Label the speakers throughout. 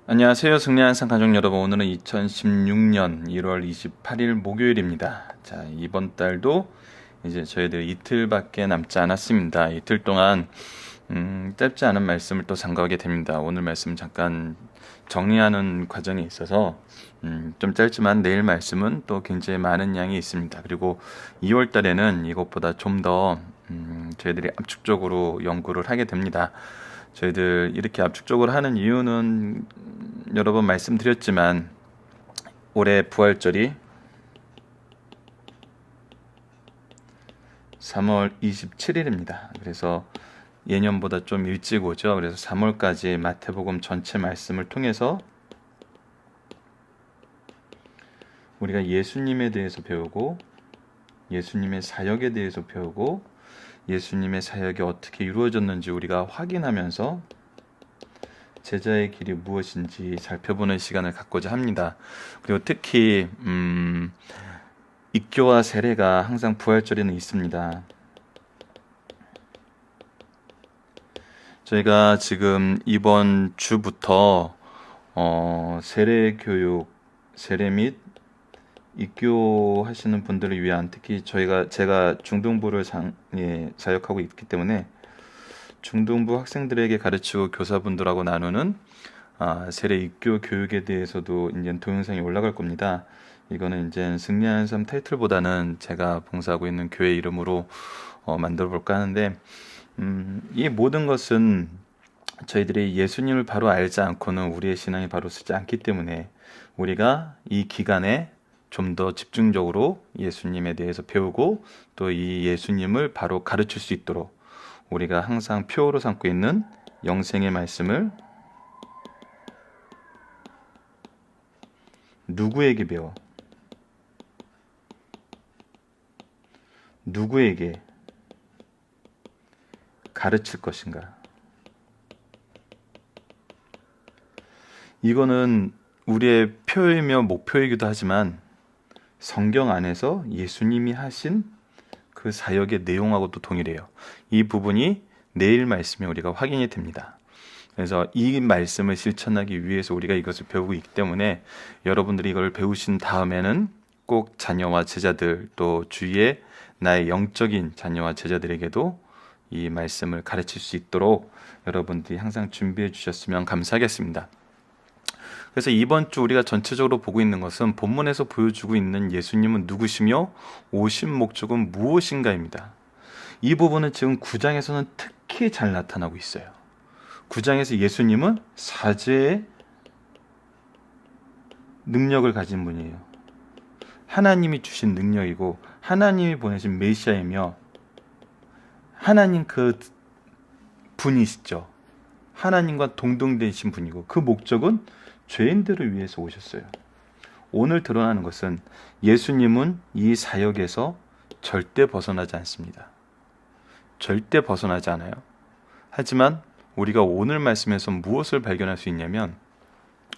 Speaker 1: 안녕하세요. 승리한 상 가족 여러분. 오늘은 2016년 1월 28일 목요일입니다. 자, 이번 달도 이제 저희들 이틀밖에 남지 않았습니다. 이틀 동안 짧지 않은 말씀을 또 상고하게 됩니다. 오늘 말씀 잠깐 정리하는 과정이 있어서 좀 짧지만 내일 말씀은 또 굉장히 많은 양이 있습니다. 그리고 2월 달에는 이것보다 좀 더 저희들이 압축적으로 연구를 하게 됩니다. 저희들 이렇게 압축적으로 하는 이유는 여러 번 말씀드렸지만 올해 부활절이 3월 27일입니다. 그래서 예년보다 좀 일찍 오죠. 그래서 3월까지 마태복음 전체 말씀을 통해서 우리가 예수님에 대해서 배우고 예수님의 사역에 대해서 배우고 예수님의 사역이 어떻게 이루어졌는지 우리가 확인하면서 제자의 길이 무엇인지 살펴보는 시간을 갖고자 합니다. 그리고 특히 입교와 세례가 항상 부활절에는 있습니다. 저희가 지금 이번 주부터 세례 교육, 세례 및 입교하시는 분들을 위한, 특히 제가 중등부를 사역하고 있기 때문에 중등부 학생들에게 가르치고 교사분들하고 나누는 세례 입교 교육에 대해서도 이제 동영상이 올라갈 겁니다. 이거는 이제 승리하는 삶 타이틀보다는 제가 봉사하고 있는 교회 이름으로 만들어 볼까 하는데, 이 모든 것은 저희들이 예수님을 바로 알지 않고는 우리의 신앙이 바로 서지 않기 때문에 우리가 이 기간에 좀 더 집중적으로 예수님에 대해서 배우고 또 이 예수님을 바로 가르칠 수 있도록 우리가 항상 표어로 삼고 있는 영생의 말씀을 누구에게 배워? 누구에게 가르칠 것인가? 이거는 우리의 표이며 목표이기도 하지만 성경 안에서 예수님이 하신 그 사역의 내용하고도 동일해요. 이 부분이 내일 말씀에 우리가 확인이 됩니다. 그래서 이 말씀을 실천하기 위해서 우리가 이것을 배우고 있기 때문에 여러분들이 이걸 배우신 다음에는 꼭 자녀와 제자들, 또 주위에 나의 영적인 자녀와 제자들에게도 이 말씀을 가르칠 수 있도록 여러분들이 항상 준비해 주셨으면 감사하겠습니다. 그래서 이번 주 우리가 전체적으로 보고 있는 것은 본문에서 보여주고 있는 예수님은 누구시며 오신 목적은 무엇인가입니다. 이 부분은 지금 9장에서는 특히 잘 나타나고 있어요. 9장에서 예수님은 사제의 능력을 가진 분이에요. 하나님이 주신 능력이고 하나님이 보내신 메시아이며 하나님 그 분이시죠. 하나님과 동등되신 분이고 그 목적은 죄인들을 위해서 오셨어요. 오늘 드러나는 것은 예수님은 이 사역에서 절대 벗어나지 않습니다. 절대 벗어나지 않아요. 하지만 우리가 오늘 말씀에서 무엇을 발견할 수 있냐면,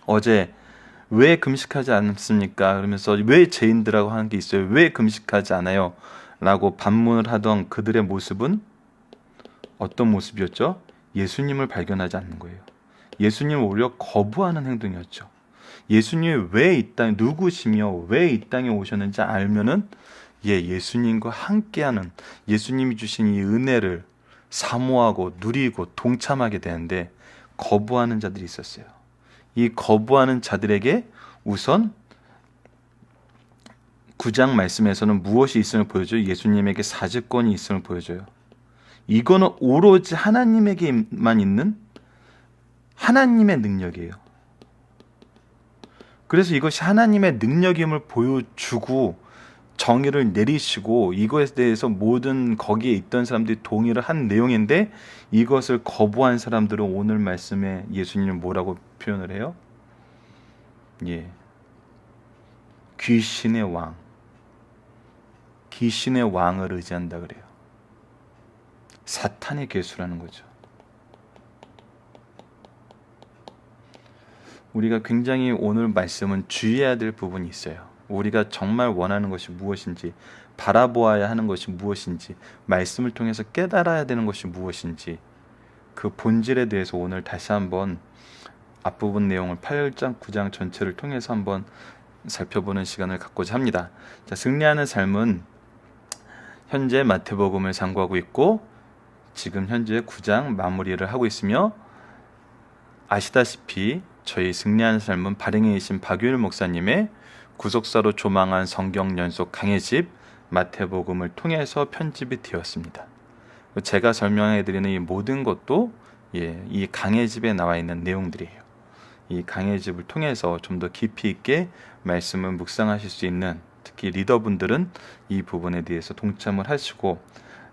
Speaker 1: 어제 왜 금식하지 않습니까? 그러면서 왜 죄인들하고 하는 게 있어요? 왜 금식하지 않아요? 라고 반문을 하던 그들의 모습은 어떤 모습이었죠? 예수님을 발견하지 않는 거예요. 예수님을 오히려 거부하는 행동이었죠. 예수님이 왜 이 땅에 누구시며 왜 이 땅에 오셨는지 알면은 예수님과 함께하는, 예수님이 주신 이 은혜를 사모하고 누리고 동참하게 되는데 거부하는 자들이 있었어요. 이 거부하는 자들에게 우선 9장 말씀에서는 무엇이 있음을 보여줘요? 예수님에게 사직권이 있음을 보여줘요. 이거는 오로지 하나님에게만 있는 하나님의 능력이에요. 그래서 이것이 하나님의 능력임을 보여주고 정의를 내리시고 이것에 대해서 모든 거기에 있던 사람들이 동의를 한 내용인데, 이것을 거부한 사람들은 오늘 말씀에 예수님을 뭐라고 표현을 해요? 귀신의 왕, 귀신의 왕을 의지한다 그래요. 사탄의 괴수라는 거죠. 우리가 굉장히 오늘 말씀은 주의해야 될 부분이 있어요. 우리가 정말 원하는 것이 무엇인지, 바라보아야 하는 것이 무엇인지, 말씀을 통해서 깨달아야 되는 것이 무엇인지, 그 본질에 대해서 오늘 다시 한번 앞부분 내용을 8장, 9장 전체를 통해서 한번 살펴보는 시간을 갖고자 합니다. 자, 승리하는 삶은 현재 마태복음을 상고하고 있고 지금 현재 9장 마무리를 하고 있으며, 아시다시피 저희 승리하는 삶은 발행에 계신 박유일 목사님의 구속사로 조망한 성경 연속 강해집 마태복음을 통해서 편집이 되었습니다. 제가 설명해드리는 이 모든 것도 이 강해집에 나와 있는 내용들이에요. 이 강해집을 통해서 좀 더 깊이 있게 말씀을 묵상하실 수 있는, 특히 리더분들은 이 부분에 대해서 동참을 하시고,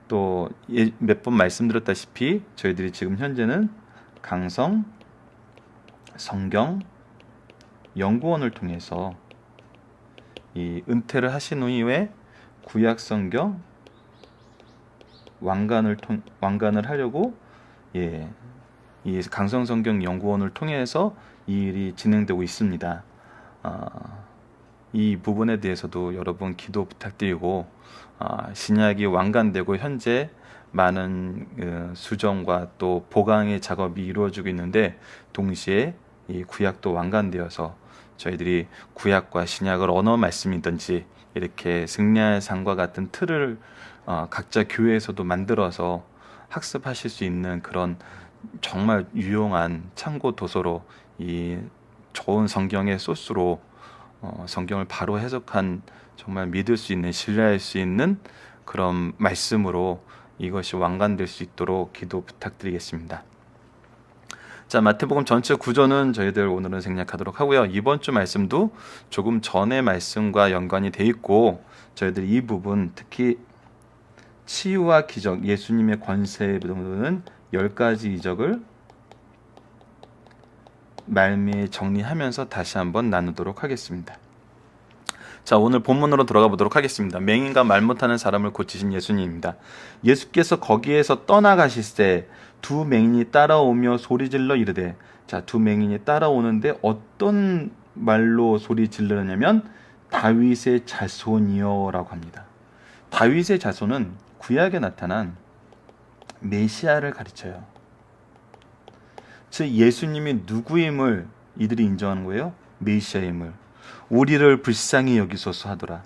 Speaker 1: 또 몇 번 말씀드렸다시피 저희들이 지금 현재는 강성 성경 연구원을 통해서 이 은퇴를 하신 이후에 구약 성경 완간을 하려고 이 강성 성경 연구원을 통해서 이 일이 진행되고 있습니다. 이 부분에 대해서도 여러분 기도 부탁드리고, 신약이 완간되고 현재 많은 수정과 또 보강의 작업이 이루어지고 있는데, 동시에 이 구약도 완간되어서 저희들이 구약과 신약을 어느 말씀이든지 이렇게 승리할 삶과 같은 틀을 각자 교회에서도 만들어서 학습하실 수 있는 그런 정말 유용한 참고 도서로, 이 좋은 성경의 소스로 성경을 바로 해석한, 정말 믿을 수 있는, 신뢰할 수 있는 그런 말씀으로 이것이 완간될 수 있도록 기도 부탁드리겠습니다. 자, 마태복음 전체 구조는 저희들 오늘은 생략하도록 하고요. 이번 주 말씀도 조금 전의 말씀과 연관이 돼 있고, 저희들 이 부분, 특히 치유와 기적, 예수님의 권세 등은 10가지 이적을 말미에 정리하면서 다시 한번 나누도록 하겠습니다. 자, 오늘 본문으로 들어가 보도록 하겠습니다. 맹인과 말 못하는 사람을 고치신 예수님입니다. 예수께서 거기에서 떠나가실새 두 맹인이 따라오며 소리질러 이르되, 자, 두 맹인이 따라오는데 어떤 말로 소리 지르냐면 다윗의 자손이여 라고 합니다. 다윗의 자손은 구약에 나타난 메시아를 가르쳐요. 즉 예수님이 누구임을 이들이 인정하는 거예요. 메시아임을. 우리를 불쌍히 여기소서 하더라.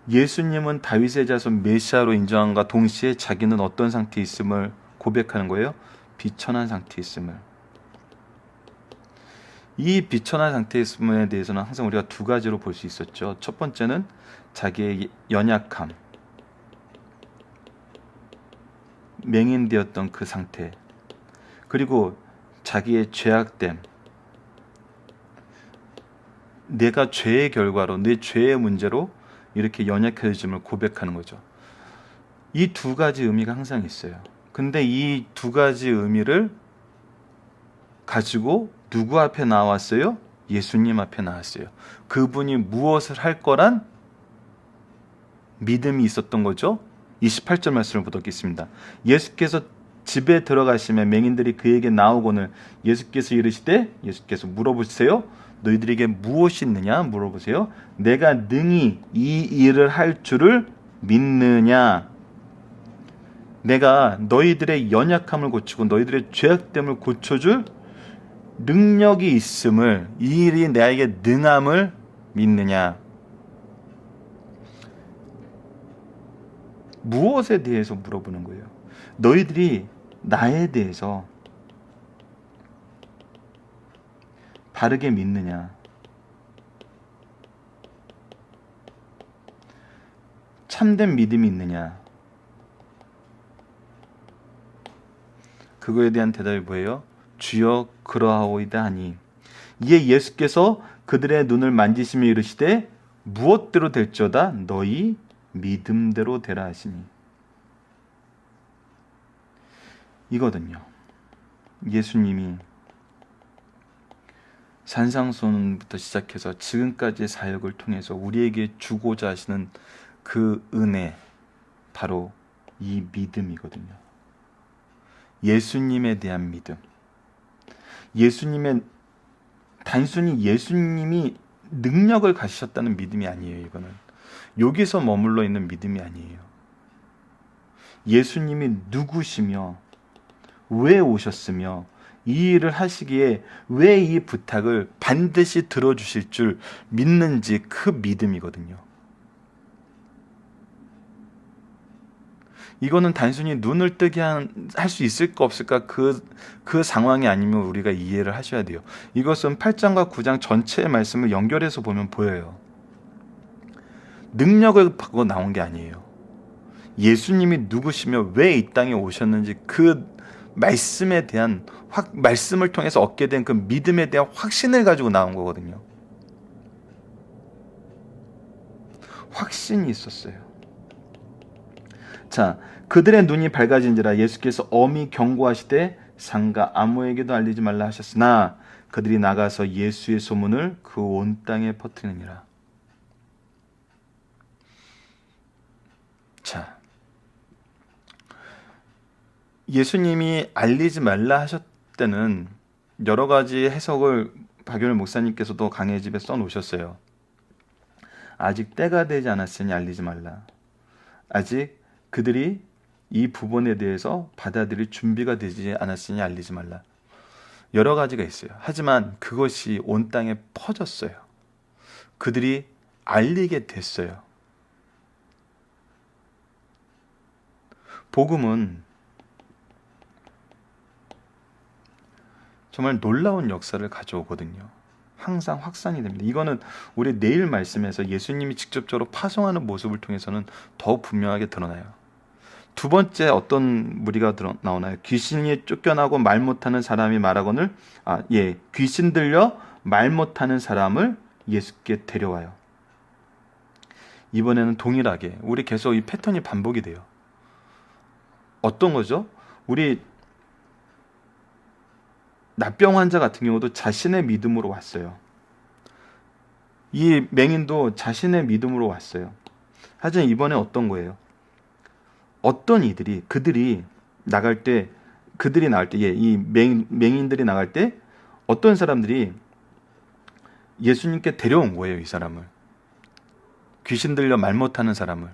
Speaker 1: 예수님은 다윗의 자손 메시아로 인정함과 동시에 자기는 어떤 상태에 있음을 고백하는 거예요. 비천한 상태에 있음을. 이 비천한 상태에 있음에 대해서는 항상 우리가 두 가지로 볼 수 있었죠. 첫 번째는 자기의 연약함, 맹인되었던 그 상태, 그리고 자기의 죄악됨, 내가 죄의 결과로, 내 죄의 문제로 이렇게 연약해짐을 고백하는 거죠. 이 두 가지 의미가 항상 있어요. 근데 이 두 가지 의미를 가지고 누구 앞에 나왔어요? 예수님 앞에 나왔어요. 그분이 무엇을 할 거란 믿음이 있었던 거죠. 28절 말씀을 보도록 예수께서 집에 들어가시면 맹인들이 그에게 나오고는 예수께서 이르시되, 예수께서 물어보세요. 너희들에게 무엇이 있느냐 물어보세요. 내가 능히 이 일을 할 줄을 믿느냐. 내가 너희들의 연약함을 고치고 너희들의 죄악됨을 고쳐줄 능력이 있음을, 이 일이 나에게 능함을 믿느냐. 무엇에 대해서 물어보는 거예요? 너희들이 나에 대해서 바르게 믿느냐? 참된 믿음이 있느냐? 그거에 대한 대답이 뭐예요? 주여 그러하오이다 하니, 이에 예수께서 그들의 눈을 만지시며 이르시되 무엇대로 될지어다 너희 믿음대로 되라 하시니. 이거든요. 예수님이 산상수훈부터 시작해서 지금까지의 사역을 통해서 우리에게 주고자 하시는 그 은혜, 바로 이 믿음이거든요. 예수님에 대한 믿음. 예수님의, 단순히 예수님이 능력을 가지셨다는 믿음이 아니에요. 이거는 여기서 머물러 있는 믿음이 아니에요. 예수님이 누구시며 왜 오셨으며 이 일을 하시기에 왜 이 부탁을 반드시 들어주실 줄 믿는지 그 믿음이거든요. 이거는 단순히 눈을 뜨게 할 수 있을까 없을까 그 상황이 아니면 우리가 이해를 하셔야 돼요. 이것은 8장과 9장 전체의 말씀을 연결해서 보면 보여요. 능력을 받고 나온 게 아니에요. 예수님이 누구시며 왜 이 땅에 오셨는지 그 말씀에 대한 말씀을 통해서 얻게 된 그 믿음에 대한 확신을 가지고 나온 거거든요. 확신이 있었어요. 자, 그들의 눈이 밝아진지라 예수께서 엄히 경고하시되 상가 아무에게도 알리지 말라 하셨으나 그들이 나가서 예수의 소문을 그 온 땅에 퍼뜨리니라. 자, 예수님이 알리지 말라 하셨을 때는 여러 가지 해석을 박윤일 목사님께서도 강의 집에 써놓으셨어요. 아직 때가 되지 않았으니 알리지 말라. 아직 그들이 이 부분에 대해서 받아들일 준비가 되지 않았으니 알리지 말라. 여러 가지가 있어요. 하지만 그것이 온 땅에 퍼졌어요. 그들이 알리게 됐어요. 복음은 정말 놀라운 역사를 가져오거든요. 항상 확산이 됩니다. 이거는 우리 내일 말씀에서 예수님이 직접적으로 파송하는 모습을 통해서는 더 분명하게 드러나요. 두 번째 어떤 무리가 나오나요? 귀신이 쫓겨나고 말 못하는 사람이 말하거늘 귀신 들려 말 못하는 사람을 예수께 데려와요. 이번에는 동일하게 우리 계속 이 패턴이 반복이 돼요. 어떤 거죠? 우리 납병 환자 같은 경우도 자신의 믿음으로 왔어요. 이 맹인도 자신의 믿음으로 왔어요. 하지만 이번에 어떤 거예요? 어떤 그들이 나갈 때, 이 맹인들이 나갈 때 어떤 사람들이 예수님께 데려온 거예요, 이 사람을. 귀신 들려 말 못하는 사람을.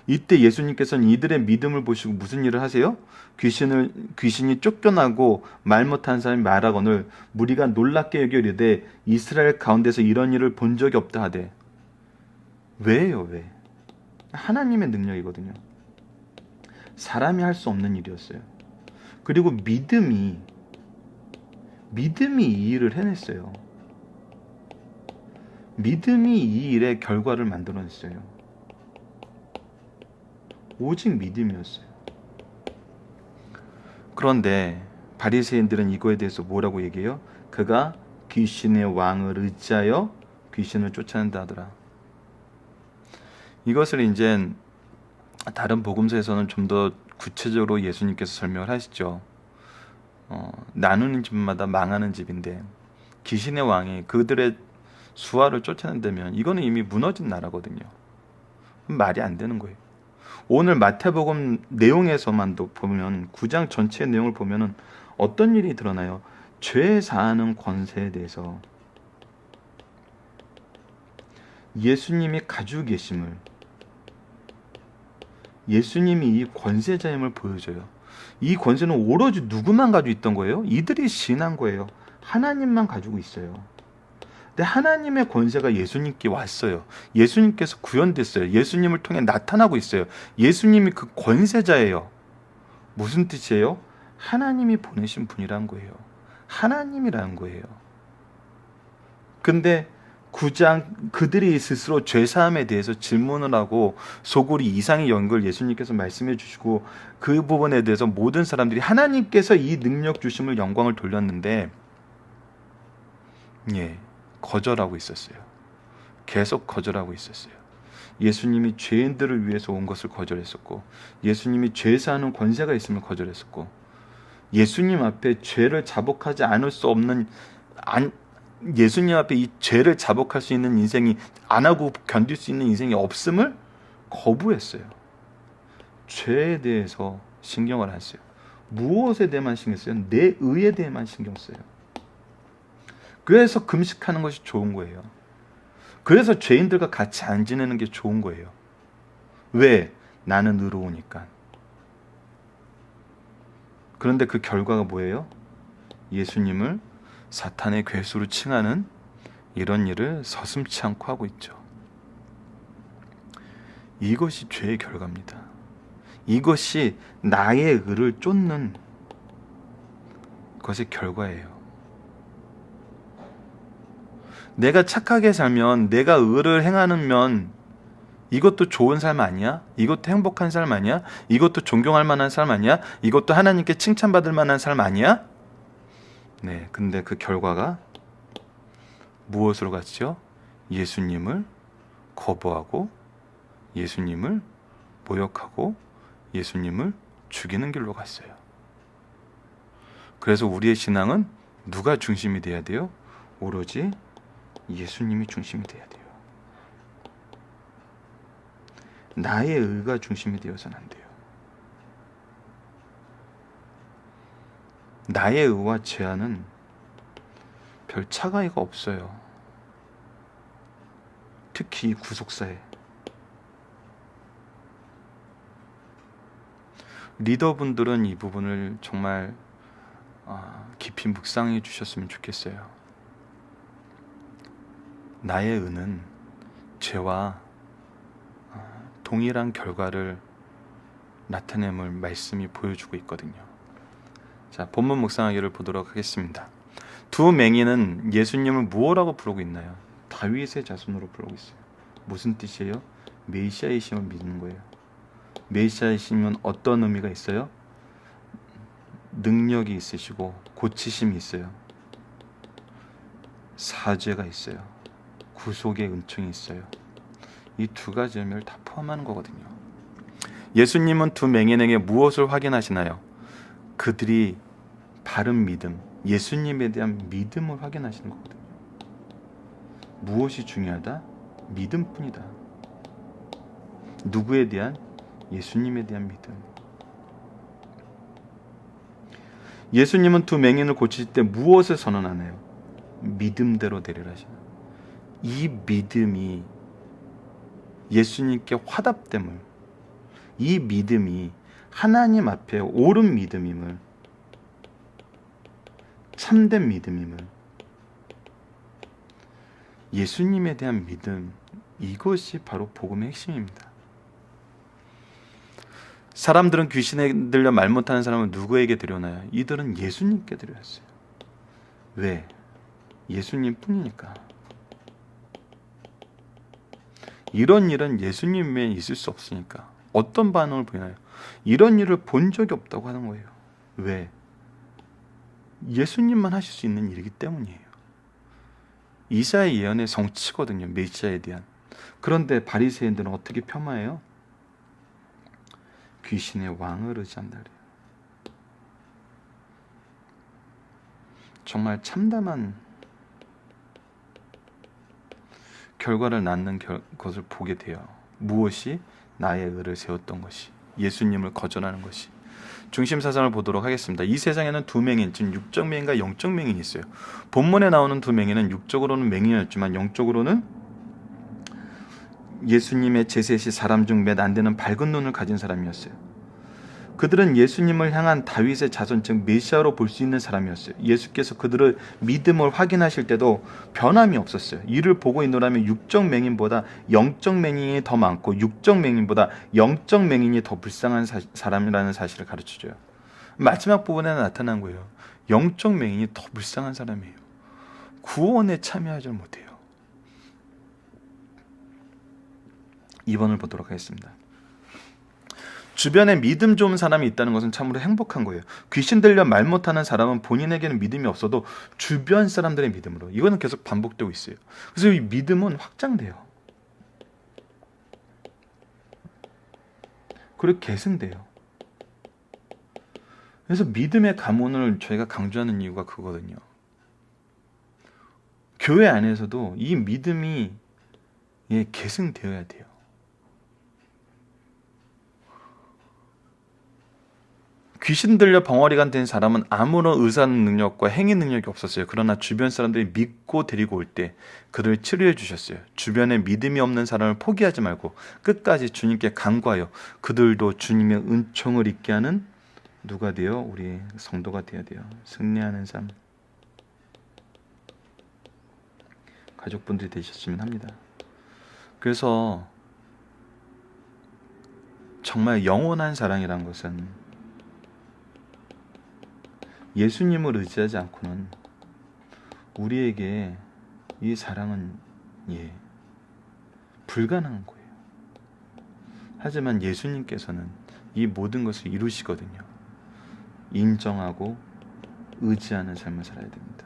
Speaker 1: 이때 예수님께서는 이들의 믿음을 보시고 무슨 일을 하세요? 귀신이 쫓겨나고 말 못하는 사람이 말하거늘 무리가 놀랍게 여겨 이르되 이스라엘 가운데서 이런 일을 본 적이 없다 하되. 왜요, 왜? 하나님의 능력이거든요. 사람이 할 수 없는 일이었어요. 그리고 믿음이 이 일을 해냈어요. 믿음이 이 일의 결과를 만들어냈어요. 오직 믿음이었어요. 그런데 바리새인들은 이거에 대해서 뭐라고 얘기해요? 그가 귀신의 왕을 의지하여 귀신을 쫓아낸다 하더라. 이것을 이제 다른 복음서에서는 좀 더 구체적으로 예수님께서 설명을 하시죠. 나누는 집마다 망하는 집인데 귀신의 왕이 그들의 수하를 쫓아낸다면 이거는 이미 무너진 나라거든요. 말이 안 되는 거예요. 오늘 마태복음 내용에서만도 보면 9장 전체의 내용을 보면은 어떤 일이 드러나요? 죄 사하는 권세에 대해서 예수님이 가지고 계심을, 예수님이 이 권세자임을 보여줘요. 이 권세는 오로지 누구만 가지고 있던 거예요? 이들이 시인한 거예요. 하나님만 가지고 있어요. 근데 하나님의 권세가 예수님께 왔어요. 예수님께서 구현됐어요. 예수님을 통해 나타나고 있어요. 예수님이 그 권세자예요. 무슨 뜻이에요? 하나님이 보내신 분이란 거예요. 하나님이라는 거예요. 근데 9장 그들이 스스로 죄사함에 대해서 질문을 하고 소굴이 이상의 연걸 예수님께서 말씀해 주시고 그 부분에 대해서 모든 사람들이 하나님께서 이 능력 주심을 영광을 돌렸는데 거절하고 있었어요. 계속 거절하고 있었어요. 예수님이 죄인들을 위해서 온 것을 거절했었고 예수님이 죄사하는 권세가 있음을 거절했었고 예수님 앞에 죄를 자복하지 않을 수 없는 예수님 앞에 이 죄를 자복할 수 있는 인생이 안 하고 견딜 수 있는 인생이 없음을 거부했어요. 죄에 대해서 신경을 안 써요. 무엇에 대해만 신경 써요? 내 의에 대해만 신경 써요. 그래서 금식하는 것이 좋은 거예요. 그래서 죄인들과 같이 안 지내는 게 좋은 거예요. 왜? 나는 의로우니까. 그런데 그 결과가 뭐예요? 예수님을 사탄의 괴수로 칭하는 이런 일을 서슴지 않고 하고 있죠. 이것이 죄의 결과입니다. 이것이 나의 의를 쫓는 것의 결과예요. 내가 착하게 살면, 내가 의를 행하면 이것도 좋은 삶 아니야? 이것도 행복한 삶 아니야? 이것도 존경할 만한 삶 아니야? 이것도 하나님께 칭찬받을 만한 삶 아니야? 네, 근데 그 결과가 무엇으로 갔죠? 예수님을 거부하고 예수님을 모욕하고 예수님을 죽이는 길로 갔어요. 그래서 우리의 신앙은 누가 중심이 돼야 돼요? 오로지 예수님이 중심이 돼야 돼요. 나의 의가 중심이 되어서는 안 돼요. 나의 의와 제한은 별 차이가 없어요. 특히 구속사에. 리더분들은 이 부분을 정말 깊이 묵상해 주셨으면 좋겠어요. 나의 의는 죄와 동일한 결과를 나타냄을 말씀이 보여주고 있거든요. 자, 본문 묵상하기를 보도록 하겠습니다. 두 맹인은 예수님을 무엇라고 부르고 있나요? 다윗의 자손으로 부르고 있어요. 무슨 뜻이에요? 메시아이심을 믿는 거예요. 메시아이시면 어떤 의미가 있어요? 능력이 있으시고 고치심이 있어요. 사죄가 있어요. 구속의 은총이 있어요. 이 두 가지 의미를 다 포함하는 거거든요. 예수님은 두 맹인에게 무엇을 확인하시나요? 그들이 바른 믿음, 예수님에 대한 믿음을 확인하시는 거거든요. 무엇이 중요하다? 믿음뿐이다. 누구에 대한? 예수님에 대한 믿음. 예수님은 두 맹인을 고치실 때 무엇을 선언하나요? 믿음대로 되리라 하시나요? 이 믿음이 예수님께 화답됨을, 이 믿음이 하나님 앞에 옳은 믿음임을, 참된 믿음임을, 예수님에 대한 믿음, 이것이 바로 복음의 핵심입니다. 사람들은 귀신에 들려 말 못하는 사람은 누구에게 드려나요? 이들은 예수님께 드렸어요. 왜? 예수님 뿐이니까. 이런 일은 예수님 외에 있을 수 없으니까. 어떤 반응을 보이나요? 이런 일을 본 적이 없다고 하는 거예요. 왜? 예수님만 하실 수 있는 일이기 때문이에요. 이사야 예언의 성취거든요. 메시아에 대한. 그런데 바리새인들은 어떻게 폄하해요? 귀신의 왕을 의지한다 그래요. 정말 참담한 결과를 낳는 것을 보게 돼요. 무엇이? 나의 의를 세웠던 것이, 예수님을 거절하는 것이. 중심 사상을 보도록 하겠습니다. 이 세상에는 두 맹인, 즉 육적 맹인과 영적 맹인이 있어요. 본문에 나오는 두 맹인은 육적으로는 맹인이었지만 영적으로는 예수님의 제셋이 사람 중 몇 안 되는 밝은 눈을 가진 사람이었어요. 그들은 예수님을 향한 다윗의 자손, 즉 메시아로 볼 수 있는 사람이었어요. 예수께서 그들의 믿음을 확인하실 때도 변함이 없었어요. 이를 보고 있노라면 육적 맹인보다 영적 맹인이 더 많고 육적 맹인보다 영적 맹인이 더 불쌍한 사람이라는 사실을 가르쳐줘요. 마지막 부분에 나타난 거예요. 영적 맹인이 더 불쌍한 사람이에요. 구원에 참여하지 못해요. 2번을 보도록 하겠습니다. 주변에 믿음 좋은 사람이 있다는 것은 참으로 행복한 거예요. 귀신 들려 말 못하는 사람은 본인에게는 믿음이 없어도 주변 사람들의 믿음으로, 이거는 계속 반복되고 있어요. 그래서 이 믿음은 확장돼요. 그리고 계승돼요. 그래서 믿음의 가문을 저희가 강조하는 이유가 그거거든요. 교회 안에서도 이 믿음이 계승되어야 돼요. 귀신 들려 벙어리가 된 사람은 아무런 의사 능력과 행위 능력이 없었어요. 그러나 주변 사람들이 믿고 데리고 올 때 그를 치료해 주셨어요. 주변에 믿음이 없는 사람을 포기하지 말고 끝까지 주님께 간구하여 그들도 주님의 은총을 입게 하는 누가 돼요? 우리 성도가 되어야 돼요. 승리하는 삶. 가족분들이 되셨으면 합니다. 그래서 정말 영원한 사랑이란 것은 예수님을 의지하지 않고는 우리에게 이 사랑은 불가능한 거예요. 하지만 예수님께서는 이 모든 것을 이루시거든요. 인정하고 의지하는 삶을 살아야 됩니다.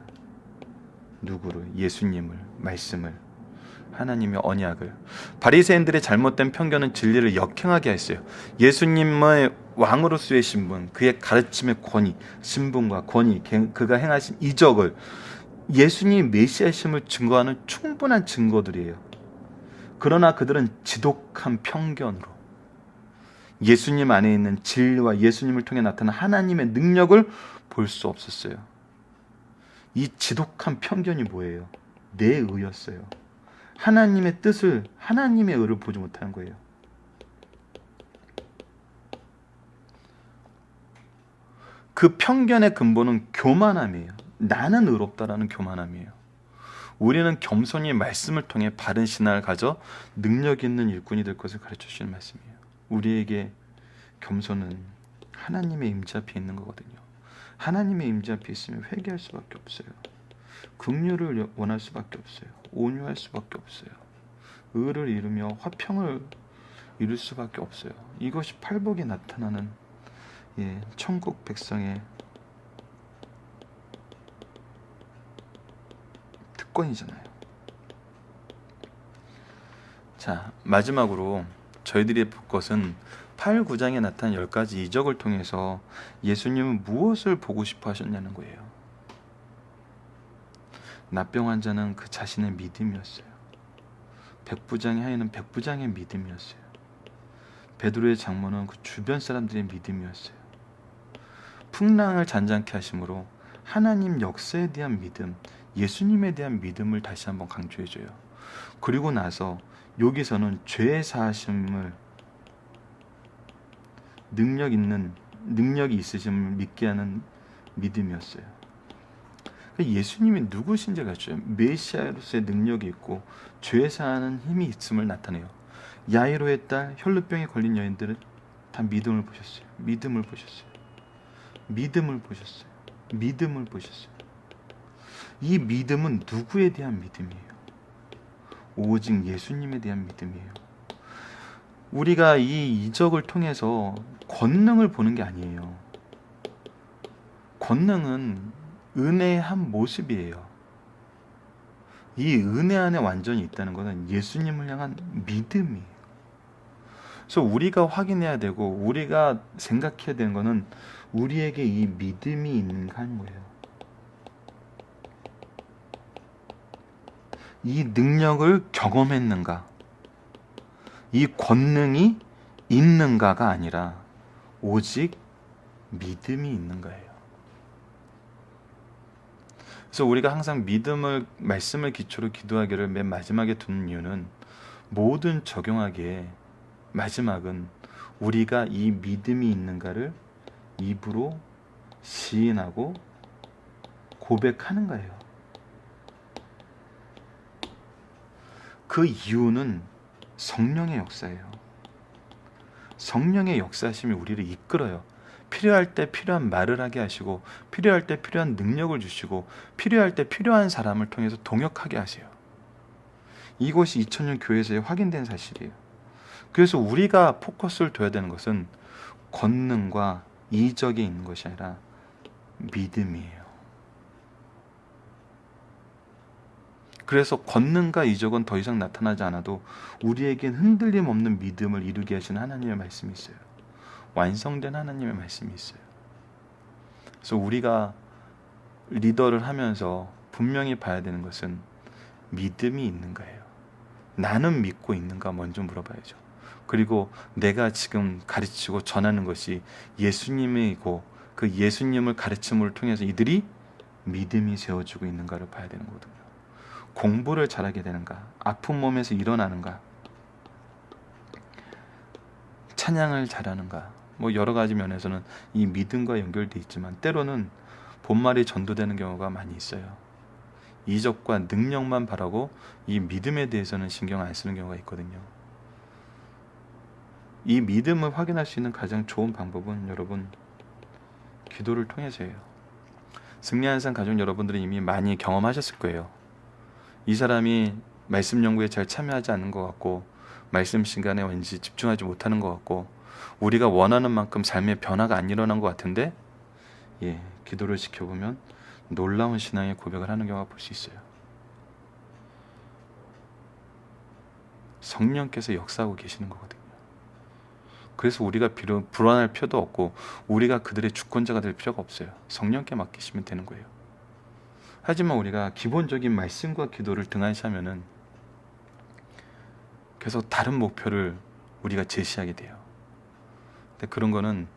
Speaker 1: 누구를? 예수님을, 말씀을, 하나님의 언약을. 바리새인들의 잘못된 편견은 진리를 역행하게 했어요. 예수님의 왕으로서의 신분, 그의 가르침의 권위, 신분과 권위, 그가 행하신 이적을 예수님이 메시아심을 증거하는 충분한 증거들이에요. 그러나 그들은 지독한 편견으로 예수님 안에 있는 진리와 예수님을 통해 나타난 하나님의 능력을 볼 수 없었어요. 이 지독한 편견이 뭐예요? 내 의였어요. 하나님의 뜻을, 하나님의 의를 보지 못하는 거예요. 그 편견의 근본은 교만함이에요. 나는 의롭다라는 교만함이에요. 우리는 겸손히 말씀을 통해 바른 신앙을 가져 능력 있는 일꾼이 될 것을 가르쳐 주시는 말씀이에요. 우리에게 겸손은 하나님의 임재 앞에 있는 거거든요. 하나님의 임재 앞에 있으면 회개할 수밖에 없어요. 긍휼을 원할 수밖에 없어요. 온유할 수밖에 없어요. 의를 이루며 화평을 이룰 수밖에 없어요. 이것이 팔복에 나타나는 천국 백성의 특권이잖아요. 자, 마지막으로 저희들이 볼 것은 8, 9장에 나타난 10가지 이적을 통해서 예수님은 무엇을 보고 싶어 하셨냐는 거예요. 납병 환자는 그 자신의 믿음이었어요. 백부장의 하인은 백부장의 믿음이었어요. 베드로의 장모는 그 주변 사람들의 믿음이었어요. 풍랑을 잔잔케 하심으로 하나님 역사에 대한 믿음, 예수님에 대한 믿음을 다시 한번 강조해줘요. 그리고 나서 여기서는 죄 사하심을 능력이 있으심을 믿게 하는 믿음이었어요. 예수님이 누구신지 가르쳐요. 메시아로서의 능력이 있고 죄 사하는 힘이 있음을 나타내요. 야이로의 딸 혈루병에 걸린 여인들은 다 믿음을 보셨어요. 믿음을 보셨어요. 믿음을 보셨어요. 믿음을 보셨어요. 이 믿음은 누구에 대한 믿음이에요? 오직 예수님에 대한 믿음이에요. 우리가 이 이적을 통해서 권능을 보는 게 아니에요. 권능은 은혜의 한 모습이에요. 이 은혜 안에 완전히 있다는 것은 예수님을 향한 믿음이에요. 그래서 우리가 확인해야 되고 우리가 생각해야 되는 것은 우리에게 이 믿음이 있는가 하는 거예요. 이 능력을 경험했는가? 이 권능이 있는가가 아니라 오직 믿음이 있는 거예요. 그래서 우리가 항상 말씀을 기초로 기도하기를 맨 마지막에 두는 이유는 모든 적용하기에 마지막은 우리가 이 믿음이 있는가를 입으로 시인하고 고백하는 거예요. 그 이유는 성령의 역사예요. 성령의 역사심이 우리를 이끌어요. 필요할 때 필요한 말을 하게 하시고 필요할 때 필요한 능력을 주시고 필요할 때 필요한 사람을 통해서 동역하게 하세요. 이것이 2000년 교회에서의 확인된 사실이에요. 그래서 우리가 포커스를 둬야 되는 것은 권능과 이적에 있는 것이 아니라 믿음이에요. 그래서 권능과 이적은 더 이상 나타나지 않아도 우리에겐 흔들림 없는 믿음을 이루게 하시는 하나님의 말씀이 있어요. 완성된 하나님의 말씀이 있어요. 그래서 우리가 리더를 하면서 분명히 봐야 되는 것은 믿음이 있는가예요. 나는 믿고 있는가 먼저 물어봐야죠. 그리고 내가 지금 가르치고 전하는 것이 예수님이고 그 예수님을 가르침을 통해서 이들이 믿음이 세워지고 있는가를 봐야 되는 거거든요. 공부를 잘하게 되는가? 아픈 몸에서 일어나는가? 찬양을 잘하는가? 뭐 여러 가지 면에서는 이 믿음과 연결돼 있지만 때로는 본말이 전도되는 경우가 많이 있어요. 이적과 능력만 바라고 이 믿음에 대해서는 신경 안 쓰는 경우가 있거든요. 이 믿음을 확인할 수 있는 가장 좋은 방법은 여러분 기도를 통해서예요. 승리하는 삶 가족 여러분들은 이미 많이 경험하셨을 거예요. 이 사람이 말씀 연구에 잘 참여하지 않는 것 같고 말씀 시간에 왠지 집중하지 못하는 것 같고 우리가 원하는 만큼 삶의 변화가 안 일어난 것 같은데 기도를 지켜보면 놀라운 신앙의 고백을 하는 경우가 볼 수 있어요. 성령께서 역사하고 계시는 거거든요. 그래서 우리가 불안할 필요도 없고 우리가 그들의 주권자가 될 필요가 없어요. 성령께 맡기시면 되는 거예요. 하지만 우리가 기본적인 말씀과 기도를 등한시하면은 계속 다른 목표를 우리가 제시하게 돼요. 근데 그런 거는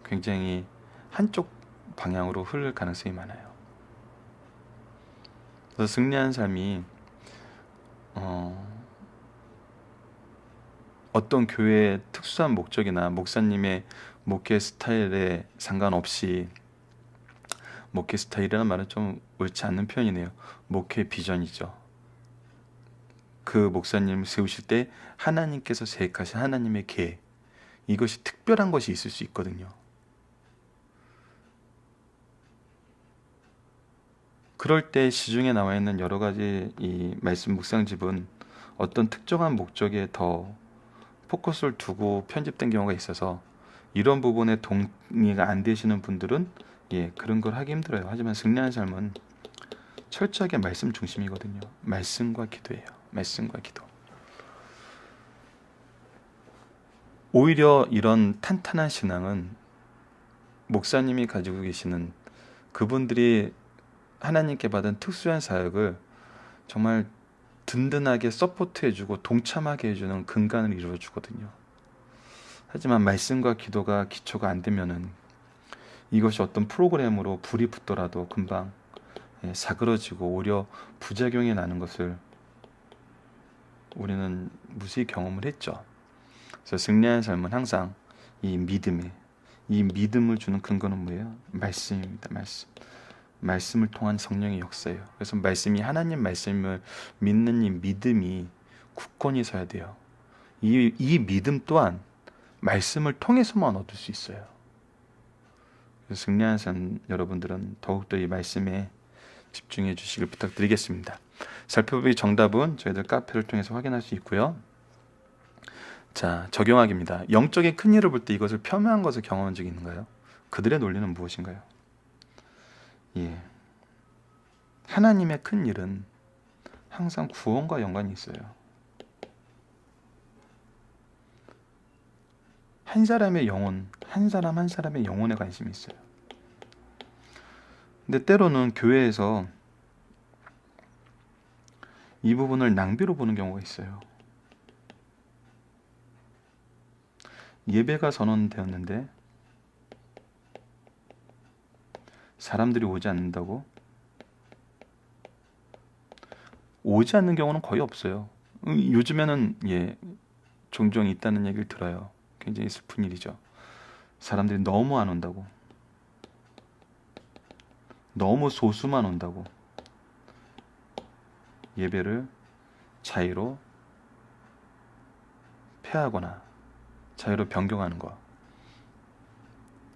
Speaker 1: 굉장히 한쪽 방향으로 흐를 가능성이 많아요. 그래서 승리한 삶이 어떤 교회의 특수한 목적이나 목사님의 목회 스타일에 상관없이, 목회 스타일이라는 말은 좀 옳지 않는 표현이네요. 목회 비전이죠. 그 목사님을 세우실 때 하나님께서 계획하신 하나님의 계획, 이것이 특별한 것이 있을 수 있거든요. 그럴 때 시중에 나와 있는 여러 가지 이 말씀 묵상집은 어떤 특정한 목적에 더 포커스를 두고 편집된 경우가 있어서 이런 부분에 동의가 안 되시는 분들은 그런 걸 하기 힘들어요. 하지만 승리한 삶은 철저하게 말씀 중심이거든요. 말씀과 기도예요. 말씀과 기도. 오히려 이런 탄탄한 신앙은 목사님이 가지고 계시는 그분들이 하나님께 받은 특수한 사역을 정말 든든하게 서포트해주고 동참하게 해주는 근간을 이루어주거든요. 하지만 말씀과 기도가 기초가 안 되면은 이것이 어떤 프로그램으로 불이 붙더라도 금방 사그러지고 오히려 부작용이 나는 것을 우리는 무수히 경험을 했죠. 그래서 승리하는 삶은 항상 이 믿음을 주는 근거는 뭐예요? 말씀입니다. 말씀을 통한 성령의 역사예요. 그래서 말씀이 하나님 말씀을 믿는 이 믿음이 굳건히 서야 돼요. 이 믿음 또한 말씀을 통해서만 얻을 수 있어요. 그래서 승리하는 삶 여러분들은 더욱더 이 말씀에 집중해 주시길 부탁드리겠습니다. 살펴볼 정답은 저희들 카페를 통해서 확인할 수 있고요. 자, 적용하기입니다. 영적인 큰 일을 볼 때 이것을 폄하한 것을 경험한 적이 있는가요? 그들의 논리는 무엇인가요? 하나님의 큰 일은 항상 구원과 연관이 있어요. 한 사람의 영혼, 한 사람의 영혼에 관심이 있어요. 근데 때로는 교회에서 이 부분을 낭비로 보는 경우가 있어요. 예배가 선언되었는데 사람들이 오지 않는다고? 오지 않는 경우는 거의 없어요. 요즘에는 종종 있다는 얘기를 들어요. 굉장히 슬픈 일이죠. 사람들이 너무 안 온다고, 너무 소수만 온다고 예배를 자유로 폐하거나 자유로 변경하는 것,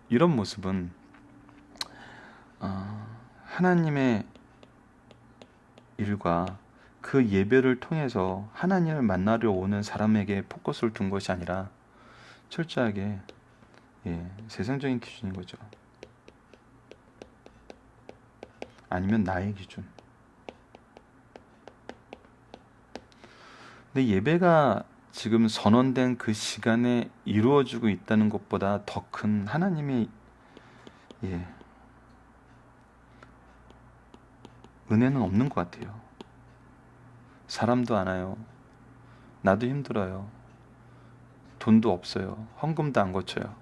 Speaker 1: 이런 모습은 하나님의 일과 그 예배를 통해서 하나님을 만나려 오는 사람에게 포커스를 둔 것이 아니라 철저하게 세상적인 기준인 거죠. 아니면 나의 기준. 근데 예배가 지금 선언된 그 시간에 이루어지고 있다는 것보다 더 큰 하나님의 은혜는 없는 것 같아요. 사람도 안 와요. 나도 힘들어요. 돈도 없어요. 헌금도 안 거쳐요.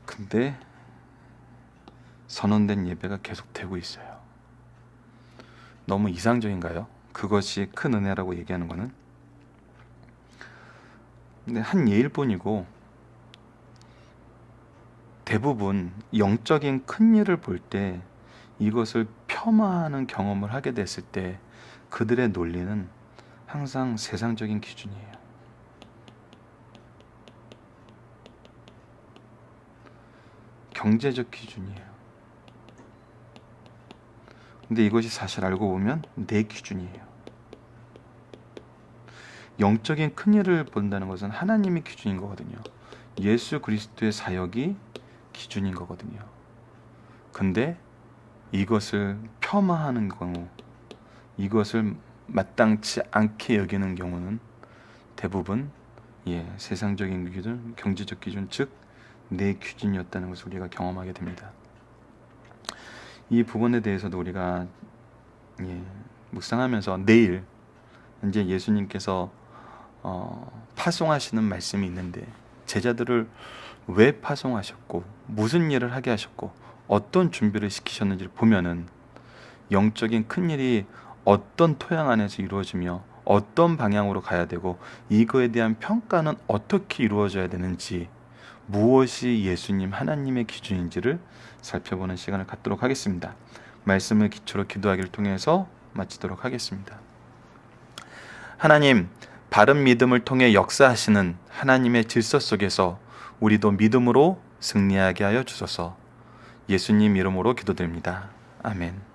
Speaker 1: 근데 선언된 예배가 계속되고 있어요. 너무 이상적인가요? 그것이 큰 은혜라고 얘기하는 거는? 한 예일 뿐이고, 대부분 영적인 큰 일을 볼 때 이것을 폄하하는 경험을 하게 됐을 때 그들의 논리는 항상 세상적인 기준이에요. 경제적 기준이에요. 근데 이것이 사실 알고 보면 내 기준이에요. 영적인 큰 일을 본다는 것은 하나님의 기준인 거거든요. 예수 그리스도의 사역이 기준인 거거든요. 근데 이것을 폄하하는 경우, 이것을 마땅치 않게 여기는 경우는 대부분 세상적인 기준, 경제적 기준, 즉 내 기준이었다는 것을 우리가 경험하게 됩니다. 이 부분에 대해서도 우리가 묵상하면서 내일 이제 예수님께서 파송하시는 말씀이 있는데, 제자들을 왜 파송하셨고 무슨 일을 하게 하셨고 어떤 준비를 시키셨는지를 보면은 영적인 큰 일이 어떤 토양 안에서 이루어지며 어떤 방향으로 가야 되고 이거에 대한 평가는 어떻게 이루어져야 되는지, 무엇이 예수님 하나님의 기준인지를 살펴보는 시간을 갖도록 하겠습니다. 말씀을 기초로 기도하기를 통해서 마치도록 하겠습니다. 하나님, 바른 믿음을 통해 역사하시는 하나님의 질서 속에서 우리도 믿음으로 승리하게 하여 주소서. 예수님 이름으로 기도드립니다. 아멘.